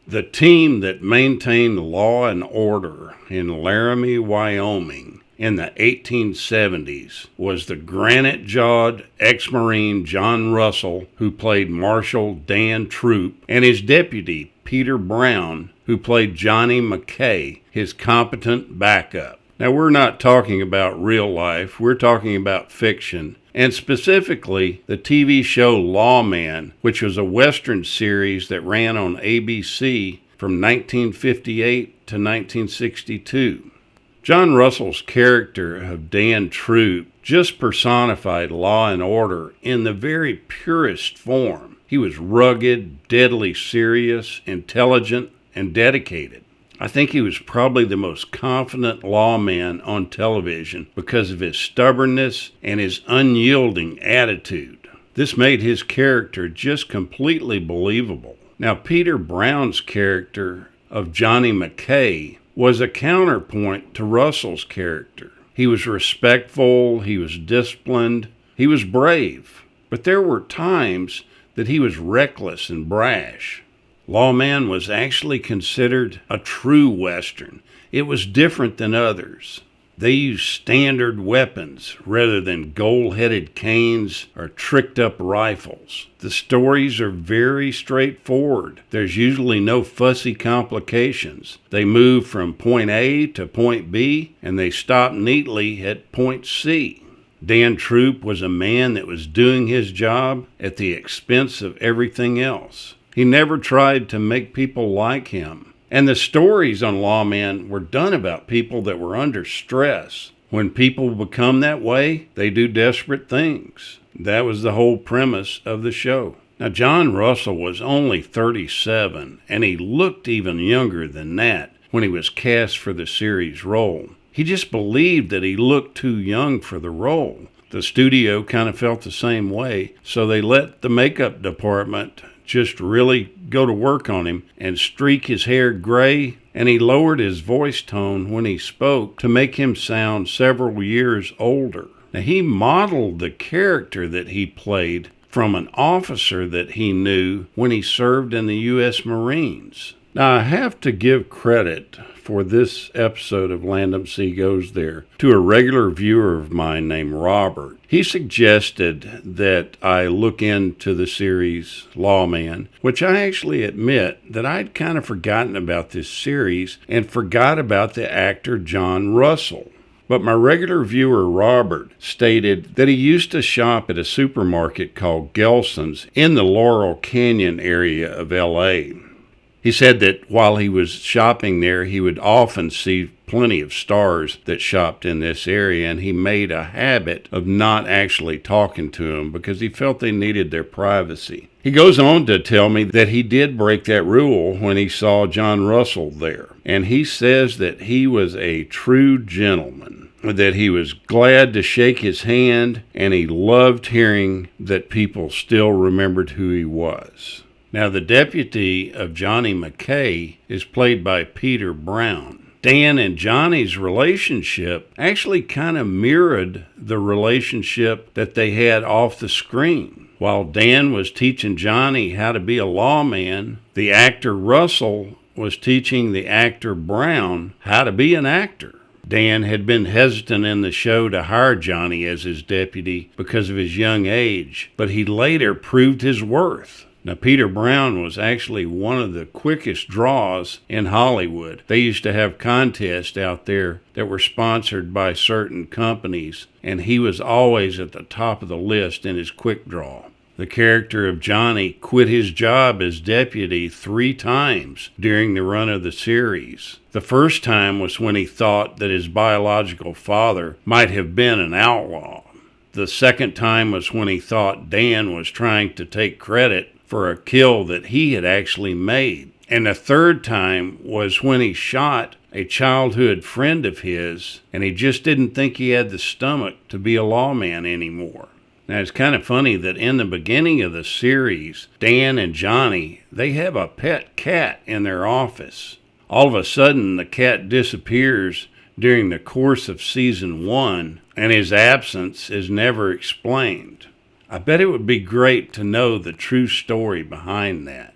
The team that maintained law and order in Laramie, Wyoming in the 1870s was the granite-jawed ex-Marine John Russell, who played Marshal Dan Troop, and his deputy, Peter Brown, who played Johnny McKay, his competent backup. Now, we're not talking about real life, we're talking about fiction, and specifically the TV show Lawman, which was a Western series that ran on ABC from 1958 to 1962. John Russell's character of Dan Troop just personified law and order in the very purest form. He was rugged, deadly serious, intelligent, and dedicated. I think he was probably the most confident lawman on television because of his stubbornness and his unyielding attitude. This made his character just completely believable. Now, Peter Brown's character of Johnny McKay was a counterpoint to Russell's character. He was respectful, he was disciplined, he was brave, but there were times that he was reckless and brash. Lawman was actually considered a true Western. It was different than others. They used standard weapons rather than gold-headed canes or tricked-up rifles. The stories are very straightforward. There's usually no fussy complications. They move from point A to point B, and they stop neatly at point C. Dan Troop was a man that was doing his job at the expense of everything else. He never tried to make people like him. And the stories on Lawman were done about people that were under stress. When people become that way, they do desperate things. That was the whole premise of the show. Now, John Russell was only 37, and he looked even younger than that when he was cast for the series role. He just believed that he looked too young for the role. The studio kind of felt the same way, so they let the makeup department just really go to work on him and streak his hair gray, and he lowered his voice tone when he spoke to make him sound several years older. Now, he modeled the character that he played from an officer that he knew when he served in the U.S. Marines. Now, I have to give credit for this episode of LandumC Goes There to a regular viewer of mine named Robert. He suggested that I look into the series Lawman, which I actually admit that I'd kind of forgotten about this series and forgot about the actor John Russell. But my regular viewer, Robert, stated that he used to shop at a supermarket called Gelson's in the Laurel Canyon area of L.A. He said that while he was shopping there, he would often see plenty of stars that shopped in this area, and he made a habit of not actually talking to them because he felt they needed their privacy. He goes on to tell me that he did break that rule when he saw John Russell there, and he says that he was a true gentleman, that he was glad to shake his hand, and he loved hearing that people still remembered who he was. Now, the deputy of Johnny McKay is played by Peter Brown. Dan and Johnny's relationship actually kind of mirrored the relationship that they had off the screen. While Dan was teaching Johnny how to be a lawman, the actor Russell was teaching the actor Brown how to be an actor. Dan had been hesitant in the show to hire Johnny as his deputy because of his young age, but he later proved his worth. Now, Peter Brown was actually one of the quickest draws in Hollywood. They used to have contests out there that were sponsored by certain companies, and he was always at the top of the list in his quick draw. The character of Johnny quit his job as deputy 3 times during the run of the series. The first time was when he thought that his biological father might have been an outlaw. The second time was when he thought Dan was trying to take credit for a kill that he had actually made. And the third time was when he shot a childhood friend of his, and he just didn't think he had the stomach to be a lawman anymore. Now, it's kind of funny that in the beginning of the series, Dan and Johnny, they have a pet cat in their office. All of a sudden, the cat disappears during the course of season 1, and his absence is never explained. I bet it would be great to know the true story behind that.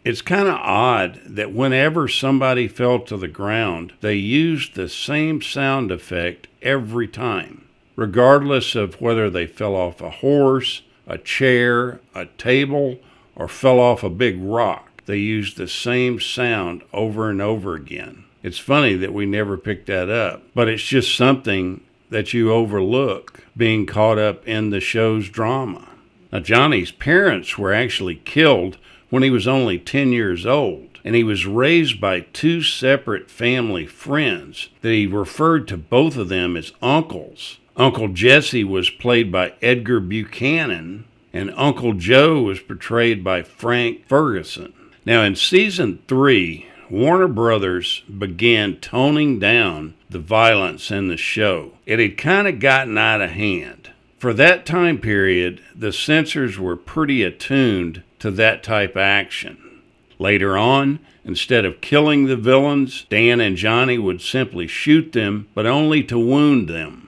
It's kind of odd that whenever somebody fell to the ground, they used the same sound effect every time, regardless of whether they fell off a horse, a chair, a table, or fell off a big rock. They used the same sound over and over again. It's funny that we never picked that up, but it's just something that you overlook being caught up in the show's drama. Now, Johnny's parents were actually killed when he was only 10 years old, and he was raised by two separate family friends that he referred to both of them as uncles. Uncle Jesse was played by Edgar Buchanan, and Uncle Joe was portrayed by Frank Ferguson. Now, in season 3, Warner Brothers began toning down the violence in the show. It had kind of gotten out of hand. For that time period, the censors were pretty attuned to that type action. Later on, instead of killing the villains, Dan and Johnny would simply shoot them, but only to wound them.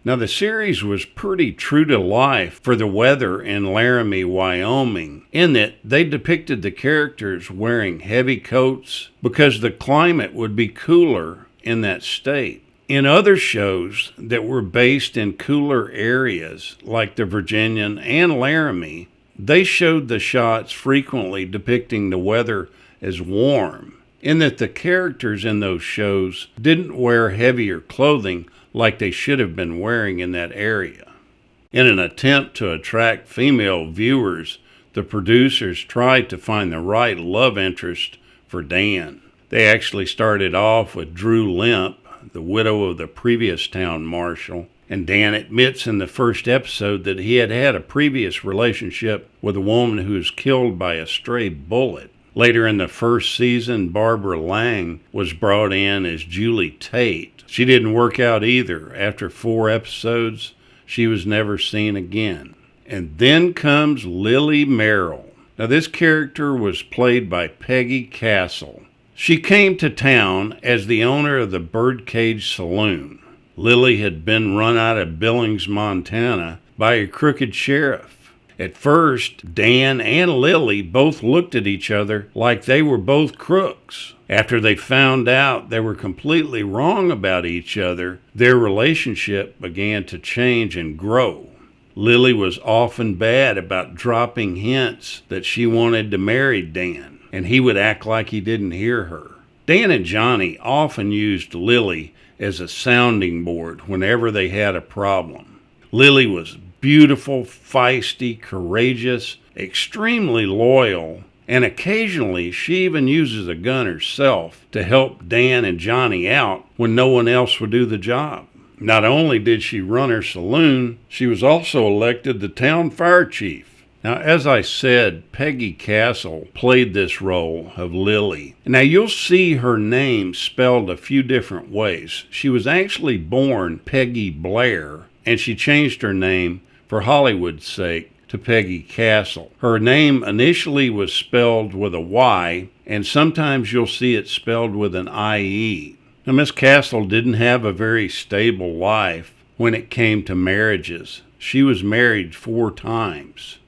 Now, the series was pretty true to life for the weather in Laramie, Wyoming, in that they depicted the characters wearing heavy coats because the climate would be cooler in that state. In other shows that were based in cooler areas, like the Virginian and Laramie, they showed the shots frequently depicting the weather as warm, in that the characters in those shows didn't wear heavier clothing like they should have been wearing in that area. In an attempt to attract female viewers, the producers tried to find the right love interest for Dan. They actually started off with Drew Limp, the widow of the previous town marshal, and Dan admits in the first episode that he had had a previous relationship with a woman who was killed by a stray bullet. Later in the first season, Barbara Lang was brought in as Julie Tate. She didn't work out either. After 4 episodes, she was never seen again. And then comes Lily Merrill. Now, this character was played by Peggie Castle. She came to town as the owner of the Birdcage Saloon. Lily had been run out of Billings, Montana by a crooked sheriff. At first, Dan and Lily both looked at each other like they were both crooks. After they found out they were completely wrong about each other, their relationship began to change and grow. Lily was often bad about dropping hints that she wanted to marry Dan, and he would act like he didn't hear her. Dan and Johnny often used Lily as a sounding board whenever they had a problem. Lily was beautiful, feisty, courageous, extremely loyal, and occasionally she even uses a gun herself to help Dan and Johnny out when no one else would do the job. Not only did she run her saloon, she was also elected the town fire chief. Now, as I said, Peggie Castle played this role of Lily. Now, you'll see her name spelled a few different ways. She was actually born Peggy Blair, and she changed her name for Hollywood's sake to Peggie Castle. Her name initially was spelled with a Y, and sometimes you'll see it spelled with an IE. Now, Miss Castle didn't have a very stable life when it came to marriages. She was married 4 times.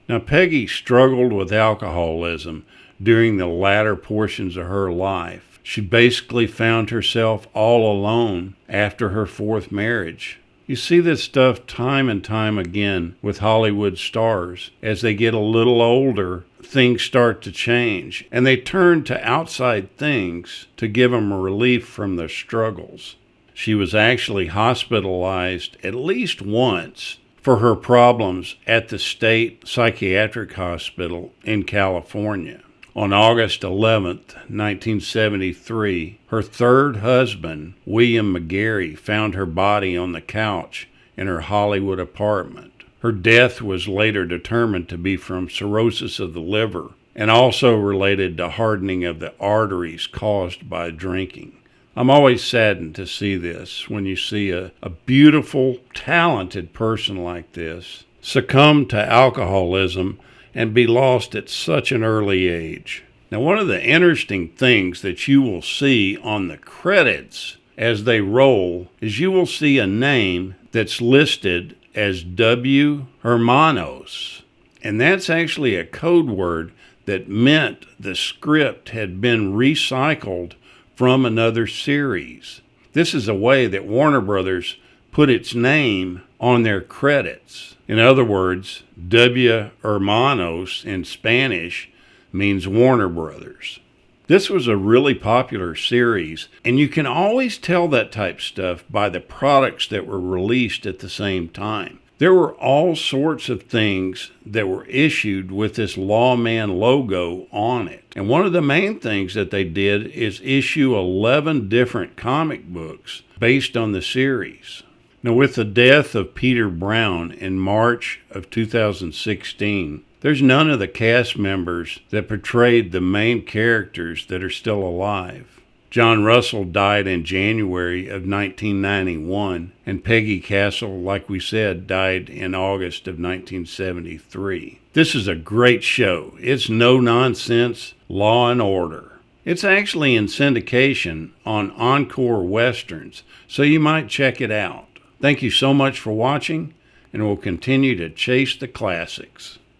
Now, Peggie struggled with alcoholism during the latter portions of her life. She basically found herself all alone after her 4th marriage. You see this stuff time and time again with Hollywood stars. As they get a little older, things start to change, and they turn to outside things to give them a relief from their struggles. She was actually hospitalized at least once for her problems at the State Psychiatric Hospital in California. On August 11th, 1973, her 3rd husband, William McGarry, found her body on the couch in her Hollywood apartment. Her death was later determined to be from cirrhosis of the liver and also related to hardening of the arteries caused by drinking. I'm always saddened to see this, when you see a beautiful, talented person like this succumb to alcoholism and be lost at such an early age. Now, one of the interesting things that you will see on the credits as they roll is you will see a name that's listed as W. Hermanos. And that's actually a code word that meant the script had been recycled from another series. This is a way that Warner Brothers put its name on their credits. In other words, W. Hermanos in Spanish means Warner Brothers. This was a really popular series, and you can always tell that type stuff by the products that were released at the same time. There were all sorts of things that were issued with this Lawman logo on it. And one of the main things that they did is issue 11 different comic books based on the series. Now, with the death of Peter Brown in March of 2016, there's none of the cast members that portrayed the main characters that are still alive. John Russell died in January of 1991, and Peggie Castle, like we said, died in August of 1973. This is a great show. It's no nonsense, Law and Order. It's actually in syndication on Encore Westerns, so you might check it out. Thank you so much for watching, and we'll continue to chase the classics.